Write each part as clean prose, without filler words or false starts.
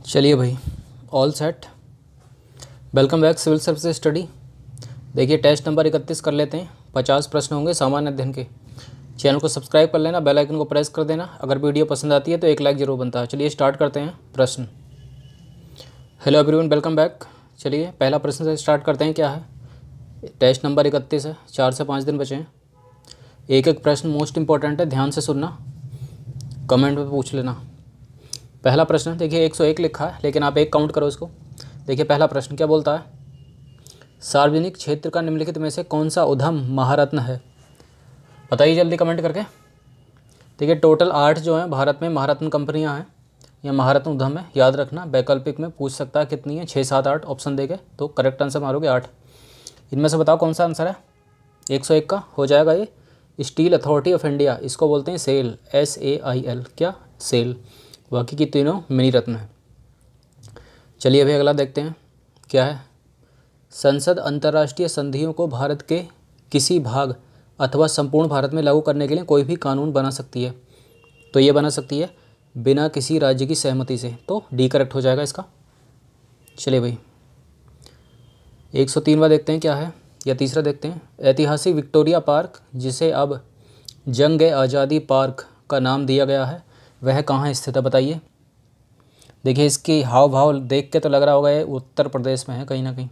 चलिए भाई, all set. Welcome back civil service study. देखिए टेस्ट नंबर 31 कर लेते हैं। 50 प्रश्न होंगे सामान्य अध्ययन के। चैनल को सब्सक्राइब कर लेना, बेल आइकन को प्रेस कर देना। अगर वीडियो पसंद आती है तो एक लाइक जरूर बनता है। चलिए स्टार्ट करते हैं प्रश्न। Hello everyone, welcome back. चलिए पहला प्रश्न से स्टार्ट करते हैं। क्या है? टेस्ट नंबर 31 है, 4 से 5 दिन बचे हैं। एक एक प्रश्न मोस्ट इंपॉर्टेंट है, ध्यान से सुनना, कमेंट में पूछ लेना। पहला प्रश्न देखिए 101 लिखा है, लेकिन आप एक काउंट करो इसको। देखिए पहला प्रश्न क्या बोलता है? सार्वजनिक क्षेत्र का निम्नलिखित में से कौन सा उद्यम महारत्न है? बताइए जल्दी कमेंट करके। देखिए टोटल 8 जो हैं भारत में महारत्न कंपनियां हैं या महारत्न उद्यम है। याद रखना, वैकल्पिक में पूछ सकता है कितनी है, 6, 7, 8 ऑप्शन देके, तो करेक्ट आंसर मारोगे 8। इनमें से बताओ कौन सा आंसर है? 101 का हो जाएगा ये स्टील अथॉरिटी ऑफ इंडिया, इसको बोलते हैं सेल, SAIL। क्या? सेल। बाकी की तीनों मिनी रत्न है। चलिए अभी अगला देखते हैं। क्या है? संसद अंतर्राष्ट्रीय संधियों को भारत के किसी भाग अथवा संपूर्ण भारत में लागू करने के लिए कोई भी कानून बना सकती है। तो ये बना सकती है बिना किसी राज्य की सहमति से, तो डी करेक्ट हो जाएगा इसका। चलिए भाई 103वां देखते हैं। क्या है? या तीसरा देखते हैं। ऐतिहासिक विक्टोरिया पार्क, जिसे अब जंग ए आज़ादी पार्क का नाम दिया गया है, वह कहाँ स्थित है? बताइए। देखिए इसकी हाव भाव देख के तो लग रहा होगा ये उत्तर प्रदेश में है कहीं ना कहीं,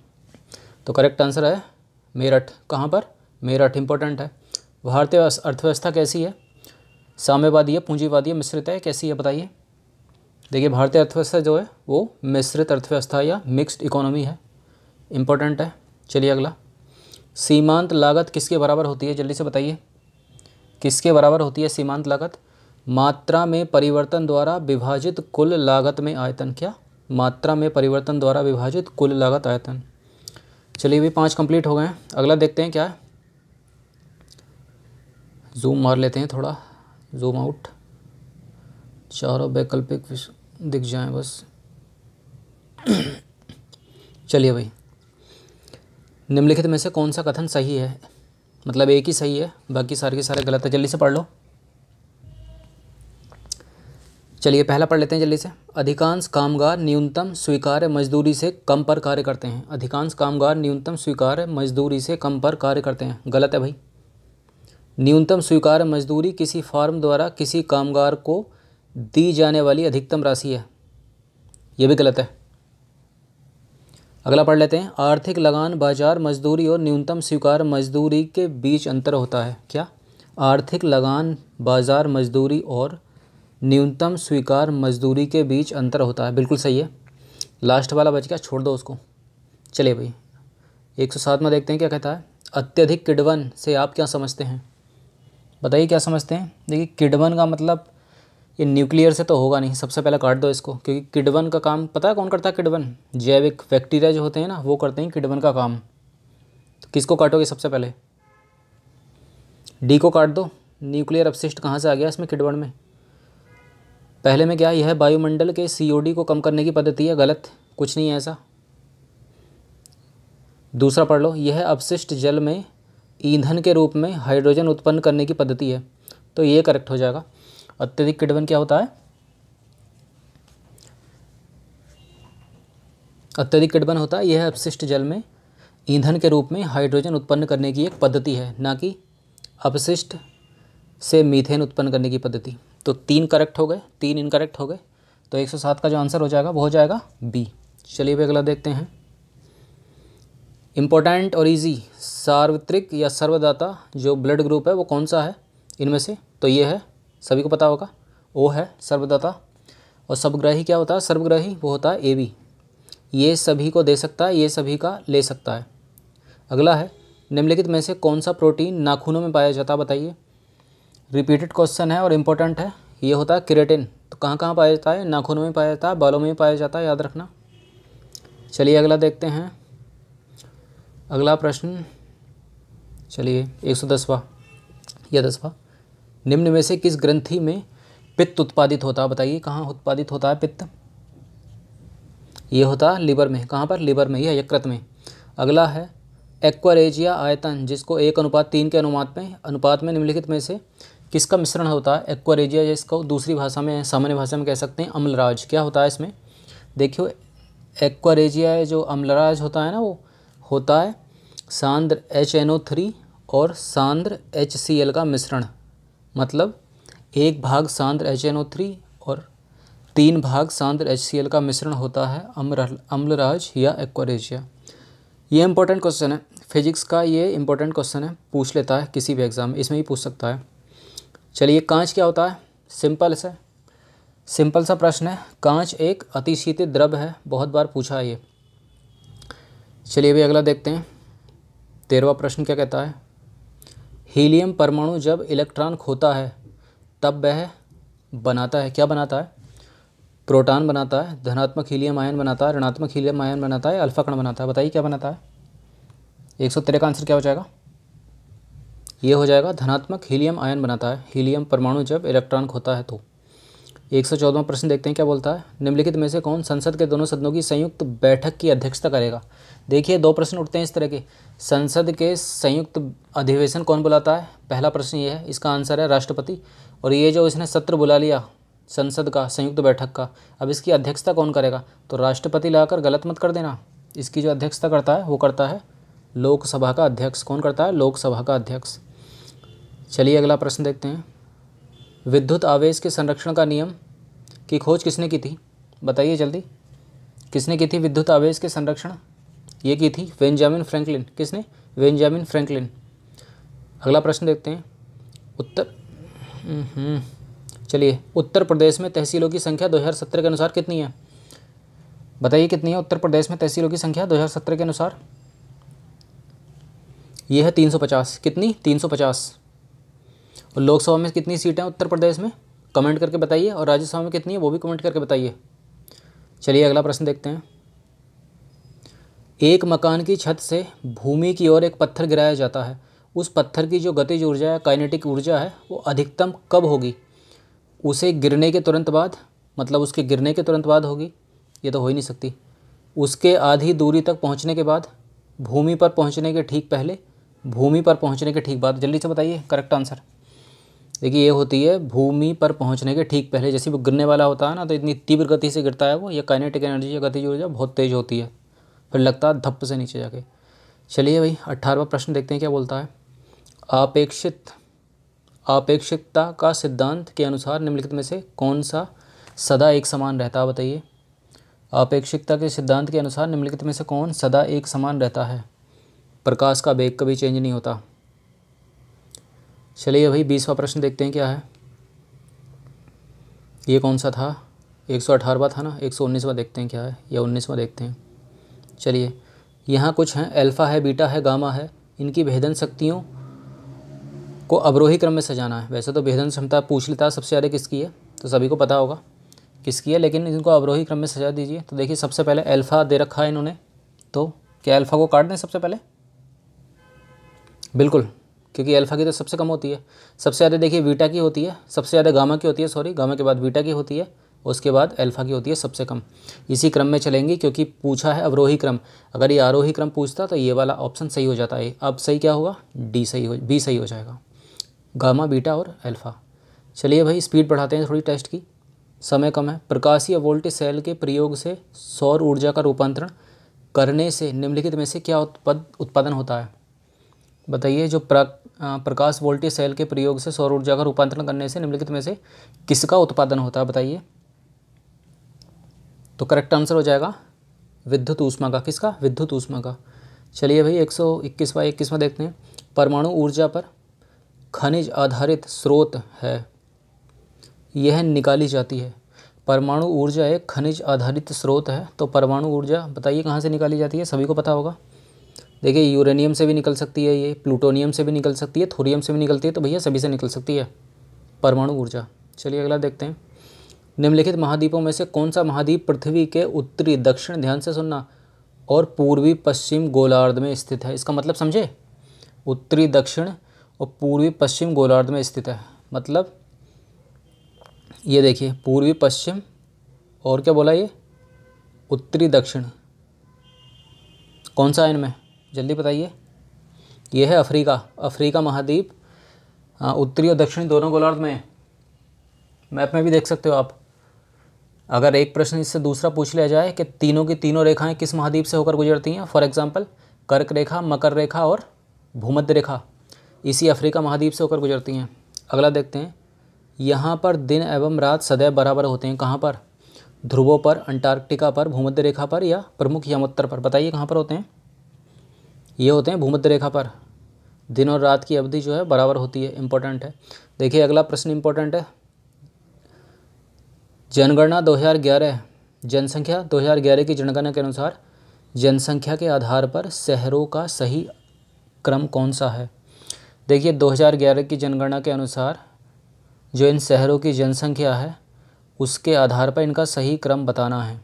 तो करेक्ट आंसर है मेरठ। कहाँ पर? मेरठ। इंपॉर्टेंट है। भारतीय अर्थव्यवस्था कैसी है? साम्यवादी है, पूंजीवादी है, मिश्रित है, कैसी है बताइए। देखिए भारतीय अर्थव्यवस्था जो है वो मिश्रित अर्थव्यवस्था या मिक्स्ड इकोनॉमी है। इंपॉर्टेंट है। चलिए अगला। सीमांत लागत किसके बराबर होती है? जल्दी से बताइए, किसके बराबर होती है सीमांत लागत? मात्रा में परिवर्तन द्वारा विभाजित कुल लागत में आयतन। क्या? मात्रा में परिवर्तन द्वारा विभाजित कुल लागत आयतन। चलिए भी 5 कंप्लीट हो गए हैं। अगला देखते हैं। क्या है? जूम मार लेते हैं, थोड़ा जूम आउट, चारों वैकल्पिक दिख जाएं बस। चलिए भाई, निम्नलिखित में से कौन सा कथन सही है? मतलब एक ही सही है, बाकी सारे के सारे गलत है। जल्दी से पढ़ लो। चलिए पहला पढ़ लेते हैं जल्दी से। अधिकांश कामगार न्यूनतम स्वीकार्य मजदूरी से कम पर कार्य करते हैं। अधिकांश कामगार न्यूनतम स्वीकार्य मजदूरी से कम पर कार्य करते हैं। गलत है भाई। न्यूनतम स्वीकार्य मजदूरी किसी फर्म द्वारा किसी कामगार को दी जाने वाली अधिकतम राशि है, यह भी गलत है। अगला पढ़ लेते हैं। आर्थिक लगान बाजार मजदूरी और न्यूनतम स्वीकार्य मजदूरी के बीच अंतर होता है। क्या? आर्थिक लगान बाजार मजदूरी और न्यूनतम स्वीकार मजदूरी के बीच अंतर होता है। बिल्कुल सही है। लास्ट वाला बच गया, छोड़ दो उसको। चलिए भाई 107 में देखते हैं क्या कहता है। अत्यधिक किण्वन से आप क्या समझते हैं? बताइए क्या समझते हैं। देखिए किण्वन का मतलब ये न्यूक्लियर से तो होगा नहीं, सबसे पहले काट दो इसको, क्योंकि किण्वन का काम पता है कौन करता है? किण्वन जैविक बैक्टीरिया जो होते हैं ना, वो करते हैं किण्वन का काम। तो किसको काटोगे सबसे पहले? डी को काट दो। न्यूक्लियर अपशिष्ट कहाँ से आ गया इसमें किण्वन में? पहले में क्या? यह वायुमंडल के COD को कम करने की पद्धति है। गलत, कुछ नहीं है ऐसा। दूसरा पढ़ लो। यह अपशिष्ट जल में ईंधन के रूप में हाइड्रोजन उत्पन्न करने की पद्धति है, तो ये करेक्ट हो जाएगा। अत्यधिक किण्वन क्या होता है? अत्यधिक किण्वन होता है यह अपशिष्ट जल में ईंधन के रूप में हाइड्रोजन उत्पन्न करने की एक पद्धति है, ना कि अपशिष्ट से मीथेन उत्पन्न करने की पद्धति। तो 3 करेक्ट हो गए, 3 इनकरेक्ट हो गए। तो 107 का जो आंसर हो जाएगा वो हो जाएगा बी। चलिए भी अगला देखते हैं। इम्पोर्टेंट और इजी। सार्वत्रिक या सर्वदाता जो ब्लड ग्रुप है वो कौन सा है इनमें से? तो ये है, सभी को पता होगा, ओ है सर्वदाता। और सर्वग्राही क्या होता है? सर्वग्राही वो होता है AB। ये सभी को दे सकता है, ये सभी का ले सकता है। अगला है। निम्नलिखित में से कौन सा प्रोटीन नाखूनों में पाया जाता है? बताइए। रिपीटेड क्वेश्चन है और इम्पोर्टेंट है। ये होता है केराटिन। तो कहाँ कहाँ पाया जाता है? नाखूनों में पाया जाता है, बालों में पाया जाता है, याद रखना। चलिए अगला देखते हैं। अगला प्रश्न चलिए 110वां या 10वां। निम्न में से किस ग्रंथि में पित्त उत्पादित होता है? बताइए कहाँ उत्पादित होता है पित्त? ये होता है लिवर में। कहाँ पर? लिवर में, यह यकृत में। अगला है एक्वारेजिया आयतन, जिसको 1:3 के अनुपात में निम्नलिखित में से किसका मिश्रण होता है? एक्वारेजिया, जिसको दूसरी भाषा में सामान्य भाषा में कह सकते हैं अम्लराज। क्या होता है इसमें? देखियो एक्वारेजिया जो अम्लराज होता है ना, वो होता है सांद्र HNO3 और सांद्र HCl का मिश्रण। मतलब 1 भाग सांद्र HNO3 और 3 भाग सांद्र HCl का मिश्रण होता है अम्लराज या एक्वारेजिया। ये इंपॉर्टेंट क्वेश्चन है फिजिक्स का, ये इंपॉर्टेंट क्वेश्चन है, पूछ लेता है किसी भी एग्जाम में, इसमें ही पूछ सकता है। चलिए कांच क्या होता है? सिंपल सा प्रश्न है। कांच एक अतिशीतित द्रव है, बहुत बार पूछा है ये। चलिए अभी अगला देखते हैं। 13वां प्रश्न क्या कहता है? हीलियम परमाणु जब इलेक्ट्रॉन खोता है तब वह बनाता है, क्या बनाता है? प्रोटॉन बनाता है, धनात्मक हीलियम आयन बनाता है, ऋणात्मक हीलियम आयन बनाता है, अल्फा कण बनाता है। बताइए क्या बनाता है? 113 का आंसर क्या हो जाएगा? ये हो जाएगा धनात्मक हीलियम आयन बनाता है हीलियम परमाणु जब इलेक्ट्रॉन खोता है तो। 114वां प्रश्न देखते हैं क्या बोलता है? निम्नलिखित में से कौन संसद के दोनों सदनों की संयुक्त बैठक की अध्यक्षता करेगा? देखिए 2 प्रश्न उठते हैं इस तरह के। संसद के संयुक्त अधिवेशन कौन बुलाता है? पहला प्रश्न ये है, इसका आंसर है राष्ट्रपति। और ये जो इसने सत्र बुला लिया संसद का संयुक्त बैठक का, अब इसकी अध्यक्षता कौन करेगा? तो राष्ट्रपति लाकर गलत मत कर देना। इसकी जो अध्यक्षता करता है वो करता है लोकसभा का अध्यक्ष। कौन करता है? लोकसभा का अध्यक्ष। चलिए अगला प्रश्न देखते हैं। विद्युत आवेश के संरक्षण का नियम की खोज किसने की थी? बताइए जल्दी, किसने की थी विद्युत आवेश के संरक्षण? ये की थी बेंजामिन फ्रैंकलिन। किसने? Benjamin Franklin. अगला प्रश्न देखते हैं। चलिए उत्तर प्रदेश में तहसीलों की संख्या 2017 के अनुसार कितनी है? बताइए कितनी है उत्तर प्रदेश में तहसीलों की संख्या 2017 के अनुसार? ये है 350। कितनी? 350। और लोकसभा में कितनी सीटें हैं उत्तर प्रदेश में? कमेंट करके बताइए। और राज्यसभा में कितनी है वो भी कमेंट करके बताइए। चलिए अगला प्रश्न देखते हैं। एक मकान की छत से भूमि की ओर एक पत्थर गिराया जाता है, उस पत्थर की जो गतिज ऊर्जा या काइनेटिक ऊर्जा है वो अधिकतम कब होगी? उसे गिरने के तुरंत बाद, मतलब उसके गिरने के तुरंत बाद होगी? ये तो हो ही नहीं सकती। उसके आधी दूरी तक पहुंचने के बाद, भूमि पर पहुंचने के ठीक पहले, भूमि पर पहुंचने के ठीक बाद? जल्दी से बताइए करेक्ट आंसर। देखिए ये होती है भूमि पर पहुंचने के ठीक पहले। जैसे वो गिरने वाला होता है ना, तो इतनी तीव्र गति से गिरता है वो, या काइनेटिक एनर्जी या गतिज ऊर्जा बहुत तेज होती है, फिर लगता है धप्प से नीचे जाके। चलिए भाई 18वां प्रश्न देखते हैं क्या बोलता है। आपेक्षिकता का सिद्धांत के अनुसार निम्नलिखित में से कौन सा सदा एक समान रहता है? बताइए। आपेक्षिकता के सिद्धांत के अनुसार निम्नलिखित में से कौन सदा एक समान रहता है? प्रकाश का वेग कभी चेंज नहीं होता। चलिए भाई 20वां प्रश्न देखते हैं क्या है। ये कौन सा था? 118वां था ना, 119वां देखते हैं क्या है, या 19वां देखते हैं। चलिए यहाँ कुछ हैं, अल्फ़ा है, बीटा है, गामा है। इनकी भेदन शक्तियों को अवरोही क्रम में सजाना है। वैसे तो भेदन क्षमता पूछ लेता है सबसे ज़्यादा किसकी है, तो सभी को पता होगा किसकी है, लेकिन इनको अवरोही क्रम में सजा दीजिए। तो देखिए सबसे पहले अल्फ़ा दे रखा है इन्होंने, तो क्या अल्फ़ा को काट दें सबसे पहले? बिल्कुल, क्योंकि अल्फ़ा की तो सबसे कम होती है। सबसे ज़्यादा देखिए बीटा की होती है, सबसे ज़्यादा गामा की होती है, सॉरी गामा के बाद बीटा की होती है, उसके बाद अल्फ़ा की होती है सबसे कम। इसी क्रम में चलेंगी क्योंकि पूछा है अवरोही क्रम। अगर ये आरोही क्रम पूछता तो ये वाला ऑप्शन सही हो जाता है। अब सही क्या होगा? बी सही हो जाएगा, गामा, बीटा और अल्फ़ा। चलिए भाई स्पीड बढ़ाते हैं थोड़ी टेस्ट की, समय कम है। प्रकाशीय वोल्टेज सेल के प्रयोग से सौर ऊर्जा का रूपांतरण करने से निम्नलिखित में से क्या उत्पादन होता है? बताइए। जो प्रकाश वोल्टेज सेल के प्रयोग से सौर ऊर्जा का रूपांतरण करने से निम्नलिखित में से किसका उत्पादन होता है? बताइए। तो करेक्ट आंसर हो जाएगा विद्युत ऊष्मा का। किसका? विद्युत ऊष्मा का। चलिए भाई 121वां देखते हैं। परमाणु ऊर्जा पर खनिज आधारित स्रोत है, यह निकाली जाती है। परमाणु ऊर्जा एक खनिज आधारित स्रोत है, तो परमाणु ऊर्जा बताइए कहाँ से निकाली जाती है? सभी को पता होगा। देखिए यूरेनियम से भी निकल सकती है, ये प्लूटोनियम से भी निकल सकती है, थोरियम से भी निकलती है, तो भैया सभी से निकल सकती है परमाणु ऊर्जा। चलिए अगला देखते हैं। निम्नलिखित महाद्वीपों में से कौन सा महाद्वीप पृथ्वी के उत्तरी दक्षिण, ध्यान से सुनना, और पूर्वी पश्चिम गोलार्ध में स्थित है? इसका मतलब समझे, उत्तरी दक्षिण और पूर्वी पश्चिम गोलार्ध में स्थित है। मतलब ये देखिए पूर्वी पश्चिम और क्या बोला, ये उत्तरी दक्षिण, कौन सा है इनमें? जल्दी बताइए। ये है अफ्रीका महाद्वीप, हाँ उत्तरी और दक्षिणी दोनों गोलार्ध में। मैप में भी देख सकते हो आप। अगर एक प्रश्न इससे दूसरा पूछ लिया जाए कि तीनों की तीनों रेखाएं किस महाद्वीप से होकर गुजरती हैं, फॉर एग्जांपल कर्क रेखा, मकर रेखा और भूमध्य रेखा इसी अफ्रीका महाद्वीप से होकर गुजरती हैं। अगला देखते हैं, यहाँ पर दिन एवं रात सदैव बराबर होते हैं, कहाँ पर? ध्रुवों पर, अंटार्कटिका पर, भूमध्य रेखा पर या प्रमुख यमोत्तर पर? बताइए कहाँ पर होते हैं? ये होते हैं भूमध्य रेखा पर। दिन और रात की अवधि जो है बराबर होती है, इंपॉर्टेंट है। देखिए अगला प्रश्न इंपॉर्टेंट है, जनगणना 2011, जनसंख्या 2011 की जनगणना के अनुसार जनसंख्या के आधार पर शहरों का सही क्रम कौन सा है? देखिए 2011 की जनगणना के अनुसार जो इन शहरों की जनसंख्या है उसके आधार पर इनका सही क्रम बताना है।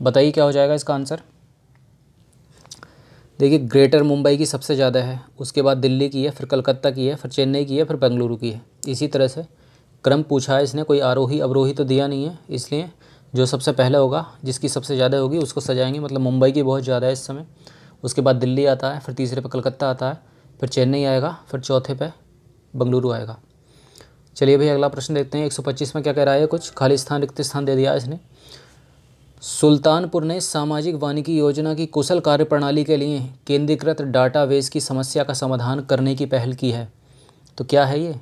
बताइए क्या हो जाएगा इसका आंसर? देखिए ग्रेटर मुंबई की सबसे ज़्यादा है, उसके बाद दिल्ली की है, फिर कलकत्ता की है, फिर चेन्नई की है, फिर बेंगलुरु की है। इसी तरह से क्रम पूछा है इसने, कोई आरोही अवरोही तो दिया नहीं है, इसलिए जो सबसे पहले होगा, जिसकी सबसे ज़्यादा होगी उसको सजाएंगे। मतलब मुंबई की बहुत ज़्यादा है इस समय, उसके बाद दिल्ली आता है, फिर तीसरे पे कलकत्ता आता है, फिर चेन्नई आएगा, फिर चौथे पे बेंगलुरु आएगा। चलिए भाई अगला प्रश्न देखते हैं। 125 में क्या कह रहा है? कुछ खाली स्थान, रिक्त स्थान दे दिया इसने। सुल्तानपुर ने सामाजिक वानिकी योजना की कुशल कार्यप्रणाली के लिए केंद्रीकृत डाटाबेस की समस्या का समाधान करने की पहल की है। तो क्या है ये?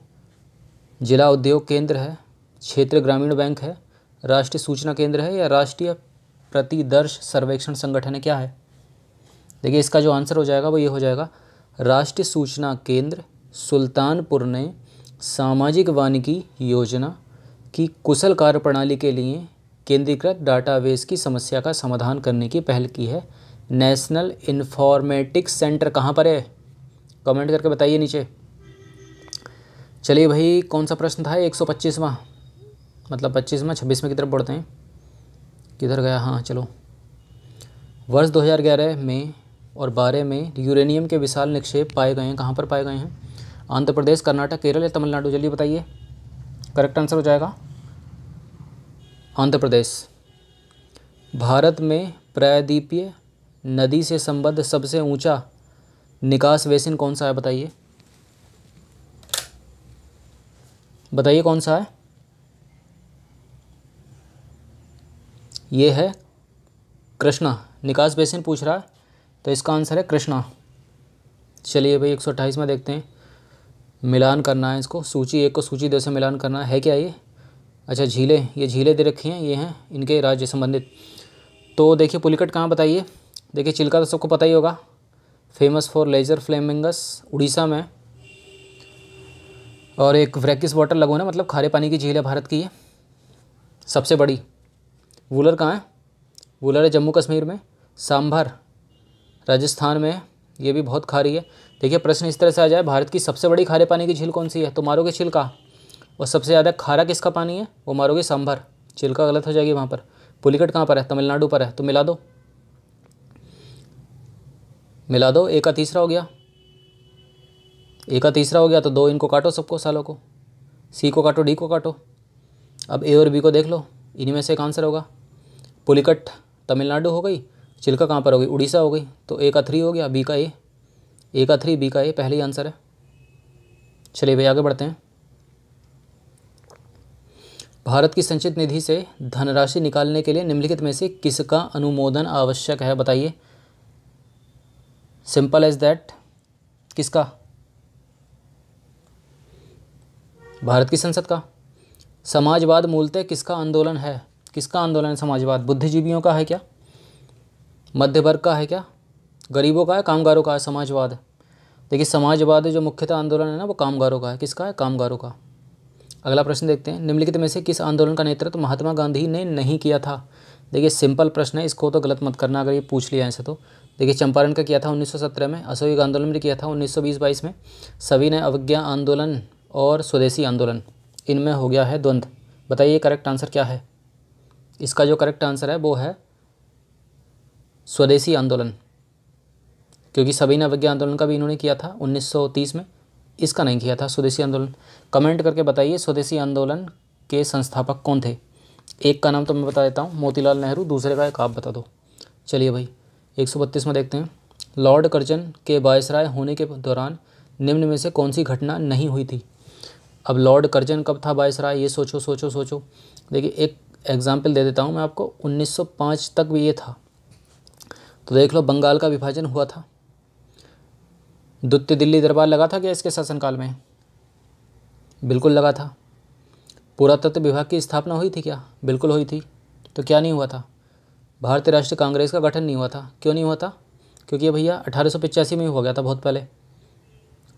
जिला उद्योग केंद्र है, क्षेत्रीय ग्रामीण बैंक है, राष्ट्रीय सूचना केंद्र है या राष्ट्रीय प्रतिदर्श सर्वेक्षण संगठन है? क्या है? देखिए इसका जो आंसर हो जाएगा वो ये हो जाएगा, राष्ट्रीय सूचना केंद्र सुल्तानपुर ने सामाजिक वानिकी योजना की कुशल कार्यप्रणाली के लिए केंद्रीकृत डाटाबेस की समस्या का समाधान करने की पहल की है। नेशनल इन्फॉर्मेटिक्स सेंटर कहाँ पर है? कमेंट करके बताइए नीचे। चलिए भाई कौन सा प्रश्न था? 125वां, मतलब 25वां, 26वें की तरफ बढ़ते हैं। किधर गया? हाँ चलो। वर्ष 2011 में और 12 में यूरेनियम के विशाल निक्षेप पाए गए हैं, कहाँ पर पाए गए हैं? आंध्र प्रदेश, कर्नाटक, केरल या तमिलनाडु? जल्दी बताइए। करेक्ट आंसर हो जाएगा आंध्र प्रदेश। भारत में प्रायद्वीपीय नदी से संबद्ध सबसे ऊंचा निकास बेसिन कौन सा है? बताइए बताइए कौन सा है? ये है कृष्णा। निकास बेसिन पूछ रहा है तो इसका आंसर है कृष्णा। चलिए भाई 128 में देखते हैं। मिलान करना है इसको, सूची 1 को सूची 2 से मिलान करना है क्या ये? अच्छा झीलें, ये झीलें दे रखी हैं, ये हैं इनके राज्य संबंधित। तो देखिए पुलिकट कहाँ? बताइए। देखिए चिल्का तो सबको पता ही होगा, फेमस फॉर लेजर फ्लेमिंगस, उड़ीसा में। और एक ब्रैकिस वाटर लगोन है, मतलब खारे पानी की झील है भारत की ये, सबसे बड़ी। वुलर कहाँ है? वुलर है जम्मू कश्मीर में। सांभर राजस्थान में, ये भी बहुत खारी है। देखिए प्रश्न इस तरह से आ जाए, भारत की सबसे बड़ी खारे पानी की झील कौन सी है? तो मारोगे चिल्का। और सबसे ज़्यादा खारा किसका पानी है? वो मारोगे सांभर। चिल्का गलत हो जाएगी वहाँ पर। पुलिकट कहाँ पर है? तमिलनाडु पर है। तो मिला दो, मिला दो। एक का तीसरा हो गया, एक का तीसरा हो गया, तो 2 इनको काटो सबको, सालों को। सी को काटो, डी को काटो। अब ए और बी को देख लो, इन्हीं में से एक आंसर होगा। पुलिकट तमिलनाडु हो गई, चिल्का कहाँ पर हो गई? उड़ीसा हो गई। तो ए का 3 हो गया, बी का ए का 3, बी का ए, पहले ही आंसर है। चलिए भाई आगे बढ़ते हैं। भारत की संचित निधि से धनराशि निकालने के लिए निम्नलिखित में से किसका अनुमोदन आवश्यक है? बताइए। Simple as that. किसका? भारत की संसद का। समाजवाद मूलतः किसका आंदोलन है? किसका आंदोलन है समाजवाद? बुद्धिजीवियों का है क्या? मध्य वर्ग का है क्या? गरीबों का है? कामगारों का है समाजवाद? देखिए समाजवाद जो मुख्यतः आंदोलन है ना, वो कामगारों का है। किसका है? कामगारों का। अगला प्रश्न देखते हैं। निम्नलिखित में से किस आंदोलन का नेतृत्व महात्मा गांधी ने नहीं किया था? देखिए सिंपल प्रश्न है, इसको तो गलत मत करना अगर ये पूछ लिया ऐसे तो। देखिए चंपारण का किया था 1917 में, असहयोग आंदोलन भी किया था 1920-22 में, सविनय अवज्ञा आंदोलन और स्वदेशी आंदोलन, इनमें हो गया है द्वंद्व। बताइए करेक्ट आंसर क्या है? इसका जो करेक्ट आंसर है वो है स्वदेशी आंदोलन, क्योंकि सविनय अवज्ञा आंदोलन का भी इन्होंने किया था 1930 में, इसका नहीं किया था स्वदेशी आंदोलन। कमेंट करके बताइए स्वदेशी आंदोलन के संस्थापक कौन थे? एक का नाम तो मैं बता देता हूँ, मोतीलाल नेहरू, दूसरे का एक आप बता दो। चलिए भाई 132 में देखते हैं। लॉर्ड कर्जन के वायसराय होने के दौरान निम्न में से कौन सी घटना नहीं हुई थी? अब लॉर्ड कर्जन कब था वायसराय? ये सोचो सोचो सोचो। देखिए एक एग्जाम्पल दे देता हूँ मैं आपको, 1905 तक भी ये था। तो देख लो बंगाल का विभाजन हुआ था, द्वितीय दिल्ली दरबार लगा था क्या इसके शासनकाल में? बिल्कुल लगा था। पुरातत्व विभाग की स्थापना हुई थी क्या? बिल्कुल हुई थी। तो क्या नहीं हुआ था? भारतीय राष्ट्रीय कांग्रेस का गठन नहीं हुआ था। क्यों नहीं हुआ था? क्योंकि ये भैया 1885 में ही हो गया था, बहुत पहले।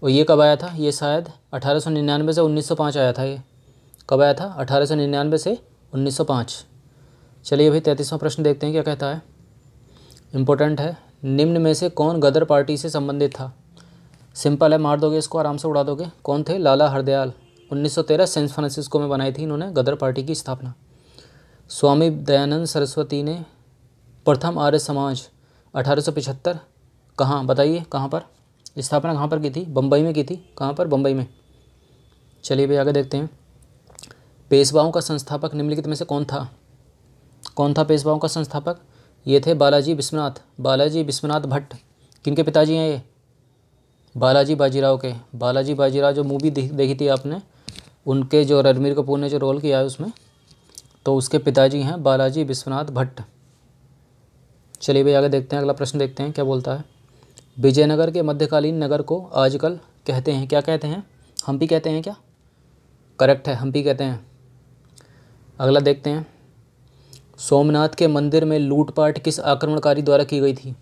और ये कब आया था? ये शायद 1899 से 1905 आया था। ये कब आया था? 1899 से 1905। चलिए भाई 33वां प्रश्न देखते हैं क्या कहता है। इम्पोर्टेंट है। निम्न में से कौन गदर पार्टी से संबंधित था? सिंपल है, मार दोगे इसको, आराम से उड़ा दोगे। कौन थे? लाला हरदयाल। 1913 सैन फ्रांसिस्को में बनाई थी इन्होंने गदर पार्टी की स्थापना। स्वामी दयानंद सरस्वती ने प्रथम आर्य समाज 1875 कहाँ, बताइए कहाँ पर स्थापना, कहाँ पर की थी? बम्बई में की थी। कहाँ पर? बम्बई में। चलिए भाई आगे देखते हैं। पेशवाओं का संस्थापक निम्नलिखित में से कौन था? कौन था पेशवाओं का संस्थापक? ये थे बालाजी विश्वनाथ, बालाजी विश्वनाथ भट्ट। किनके पिताजी हैं ये? बालाजी बाजीराव के। बालाजी बाजीराव जो मूवी देखी थी आपने, उनके जो रणबीर कपूर ने जो रोल किया है उसमें, तो उसके पिताजी हैं बालाजी विश्वनाथ भट्ट। चलिए भाई आगे देखते हैं, अगला प्रश्न देखते हैं क्या बोलता है। विजयनगर के मध्यकालीन नगर को आजकल कहते हैं, क्या कहते हैं? हम्पी कहते हैं क्या? करेक्ट है, हम्पी कहते हैं। अगला देखते हैं। सोमनाथ के मंदिर में लूटपाट किस आक्रमणकारी द्वारा की गई थी?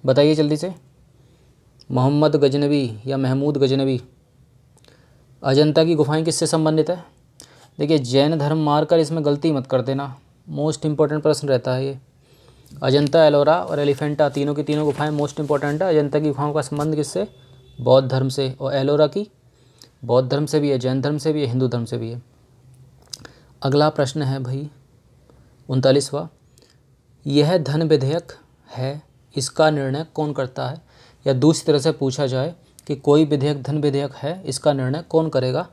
बताइए जल्दी से। मोहम्मद गजनवी या महमूद गजनवी। अजंता की गुफाएं किससे संबंधित है? देखिए जैन धर्म मारकर इसमें गलती मत कर देना, मोस्ट इंपॉर्टेंट प्रश्न रहता है ये। अजंता, एलोरा और एलिफेंटा, तीनों की तीनों गुफाएं मोस्ट इंपॉर्टेंट है। अजंता की गुफाओं का संबंध किससे? बौद्ध धर्म से। और एलोरा की बौद्ध धर्म से भी है, जैन धर्म से भी है, हिंदू धर्म से भी है। अगला प्रश्न है भाई 39वां। यह धन विधेयक है, इसका निर्णय कौन करता है? या दूसरी तरह से पूछा जाए कि कोई विधेयक धन विधेयक है, इसका निर्णय कौन करेगा?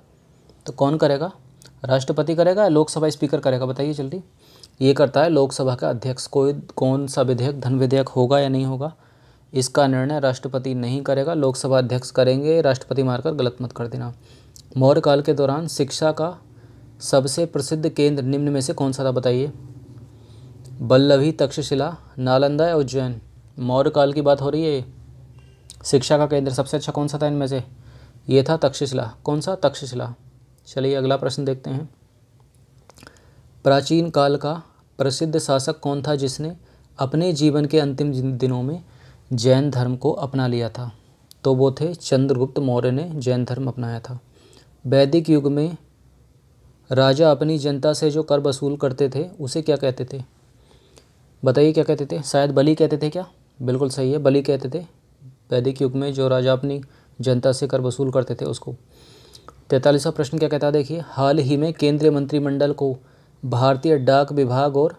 तो कौन करेगा? राष्ट्रपति करेगा या लोकसभा स्पीकर करेगा? बताइए जल्दी। ये करता है लोकसभा का अध्यक्ष। कोई कौन सा विधेयक धन विधेयक होगा या नहीं होगा, इसका निर्णय राष्ट्रपति नहीं करेगा, लोकसभा अध्यक्ष करेंगे। राष्ट्रपति मारकर गलत मत कर देना। मौर्य काल के दौरान शिक्षा का सबसे प्रसिद्ध केंद्र निम्न में से कौन सा था? बताइए। बल्लभी, तक्षशिला, नालंदा या उज्जैन? मौर्य काल की बात हो रही है। शिक्षा का केंद्र सबसे अच्छा कौन सा था इनमें से? ये था तक्षशिला। कौन सा? तक्षशिला। चलिए अगला प्रश्न देखते हैं। प्राचीन काल का प्रसिद्ध शासक कौन था जिसने अपने जीवन के अंतिम दिनों में जैन धर्म को अपना लिया था? तो वो थे चंद्रगुप्त मौर्य ने जैन धर्म अपनाया था। वैदिक युग में राजा अपनी जनता से जो कर वसूल करते थे उसे क्या कहते थे? बताइए क्या कहते थे? शायद बलि कहते थे क्या? बिल्कुल सही है, बलि कहते थे। वैदिक युग में जो राजा अपनी जनता से कर वसूल करते थे उसको। 43वां प्रश्न क्या कहता है? देखिए, हाल ही में केंद्रीय मंत्रिमंडल को भारतीय डाक विभाग और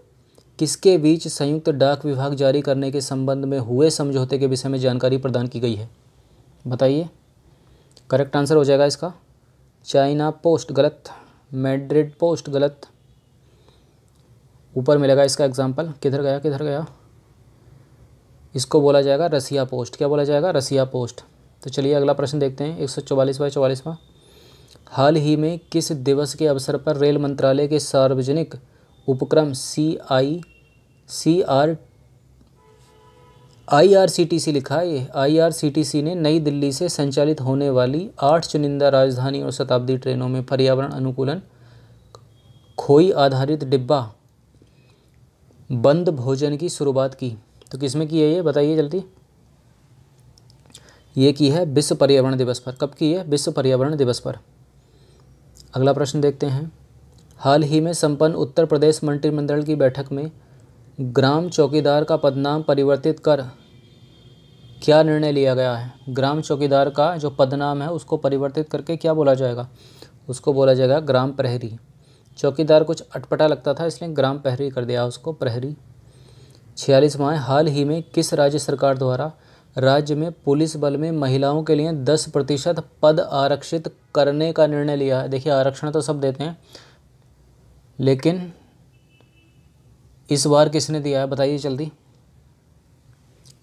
किसके बीच संयुक्त डाक विभाग जारी करने के संबंध में हुए समझौते के विषय में जानकारी प्रदान की गई है? बताइए। करेक्ट आंसर हो जाएगा इसका चाइना पोस्ट, गलत। मैड्रिड पोस्ट, गलत। ऊपर मिलेगा इसका एग्जाम्पल, किधर गया किधर गया, इसको बोला जाएगा रसिया पोस्ट। क्या बोला जाएगा? रसिया पोस्ट। तो चलिए अगला प्रश्न देखते हैं। 144वां। हाल ही में किस दिवस के अवसर पर रेल मंत्रालय के सार्वजनिक उपक्रम IRCTC लिखा है ये, IRCTC ने नई दिल्ली से संचालित होने वाली 8 चुनिंदा राजधानी और शताब्दी ट्रेनों में पर्यावरण अनुकूलन खोई आधारित डिब्बा बंद भोजन की शुरुआत की? तो किसमें की है ये? बताइए जल्दी। ये की है विश्व पर्यावरण दिवस पर। कब की है? विश्व पर्यावरण दिवस पर। अगला प्रश्न देखते हैं। हाल ही में संपन्न उत्तर प्रदेश मंत्रिमंडल की बैठक में ग्राम चौकीदार का पदनाम परिवर्तित कर क्या निर्णय लिया गया है? ग्राम चौकीदार का जो पदनाम है उसको परिवर्तित करके क्या बोला जाएगा? उसको बोला जाएगा ग्राम प्रहरी। चौकीदार कुछ अटपटा लगता था इसलिए ग्राम प्रहरी कर दिया उसको, प्रहरी। 46वां। हाल ही में किस राज्य सरकार द्वारा राज्य में पुलिस बल में महिलाओं के लिए 10% पद आरक्षित करने का निर्णय लिया है? देखिए आरक्षण तो सब देते हैं, लेकिन इस बार किसने दिया है? बताइए जल्दी।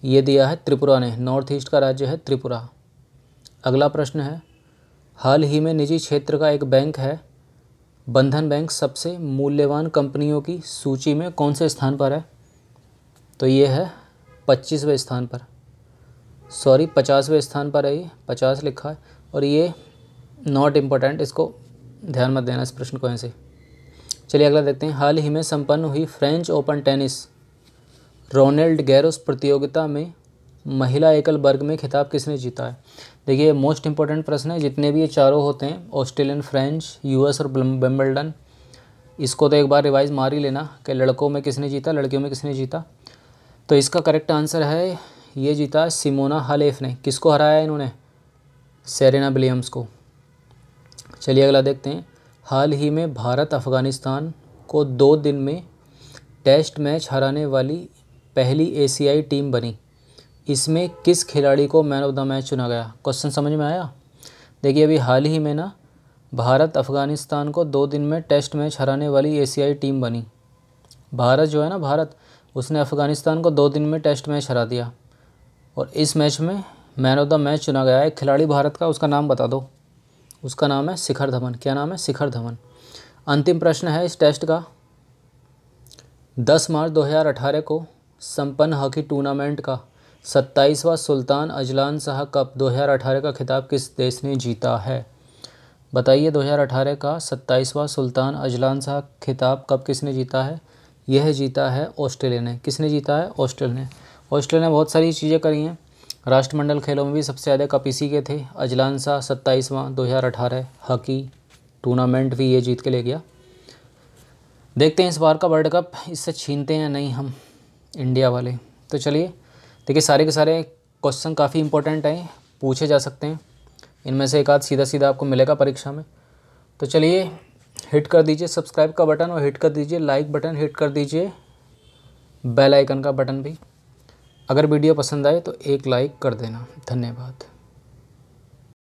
ये दिया है त्रिपुरा ने। नॉर्थ ईस्ट का राज्य है त्रिपुरा। अगला प्रश्न है। हाल ही में निजी क्षेत्र का एक बैंक है बंधन बैंक सबसे मूल्यवान कंपनियों की सूची में कौन से स्थान पर है? तो ये है 25वें स्थान पर, सॉरी 50वें स्थान पर है, ये 50 लिखा है। और ये नॉट इम्पोर्टेंट, इसको ध्यान मत देना इस प्रश्न को ऐसे। चलिए अगला देखते हैं। हाल ही में संपन्न हुई फ्रेंच ओपन टेनिस रोनेल्ड गैरोस प्रतियोगिता में महिला एकल वर्ग में खिताब किसने जीता है? देखिए मोस्ट इंपॉर्टेंट प्रश्न है, जितने भी ये चारों होते हैं ऑस्ट्रेलियन, फ्रेंच, यूएस और विंबलडन, इसको तो एक बार रिवाइज मार ही लेना कि लड़कों में किसने जीता, लड़कियों में किसने जीता। तो इसका करेक्ट आंसर है, ये जीता सिमोना हालेप ने। किसको हराया इन्होंने? सेरेना विलियम्स को। चलिए अगला देखते हैं। हाल ही में भारत अफ़गानिस्तान को 2 दिन में टेस्ट मैच हराने वाली पहली एशियाई टीम बनी। इसमें किस खिलाड़ी को मैन ऑफ द मैच चुना गया? क्वेश्चन समझ में आया? देखिए अभी हाल ही में ना भारत अफ़गानिस्तान को 2 दिन में टेस्ट मैच हराने वाली एशियाई टीम बनी। भारत जो है ना, भारत, उसने अफ़गानिस्तान को 2 दिन में टेस्ट मैच हरा दिया और इस मैच में मैन ऑफ द मैच चुना गया है। एक खिलाड़ी भारत का, उसका नाम बता दो। उसका नाम है शिखर धवन। क्या नाम है? शिखर धवन। अंतिम प्रश्न है इस टेस्ट का। 10 मार्च 2018 को संपन्न हॉकी टूर्नामेंट का 27वां सुल्तान अजलान शाह कप 2018 का खिताब किस देश ने जीता है? बताइए 2018 का 27वां सुल्तान अजलान शाह खिताब कब किसने जीता है? यह जीता है ऑस्ट्रेलिया ने। किसने जीता है? ऑस्ट्रेलिया ने। ऑस्ट्रेलिया ने बहुत सारी चीज़ें करी हैं। राष्ट्रमंडल खेलों में भी सबसे ज़्यादा कप इसी के थे। अजलान शाह 27वां 2018 हॉकी टूर्नामेंट भी ये जीत के ले गया। देखते हैं इस बार का वर्ल्ड कप इससे छीनते हैं या नहीं हम इंडिया वाले। तो चलिए देखिए, सारे के सारे क्वेश्चन काफ़ी इंपॉर्टेंट हैं, पूछे जा सकते हैं। इनमें से एक आध सीधा सीधा आपको मिलेगा परीक्षा में। तो चलिए हिट कर दीजिए सब्सक्राइब का बटन और हिट कर दीजिए लाइक बटन, हिट कर दीजिए बेल आइकन का बटन भी। अगर वीडियो पसंद आए तो एक लाइक कर देना। धन्यवाद।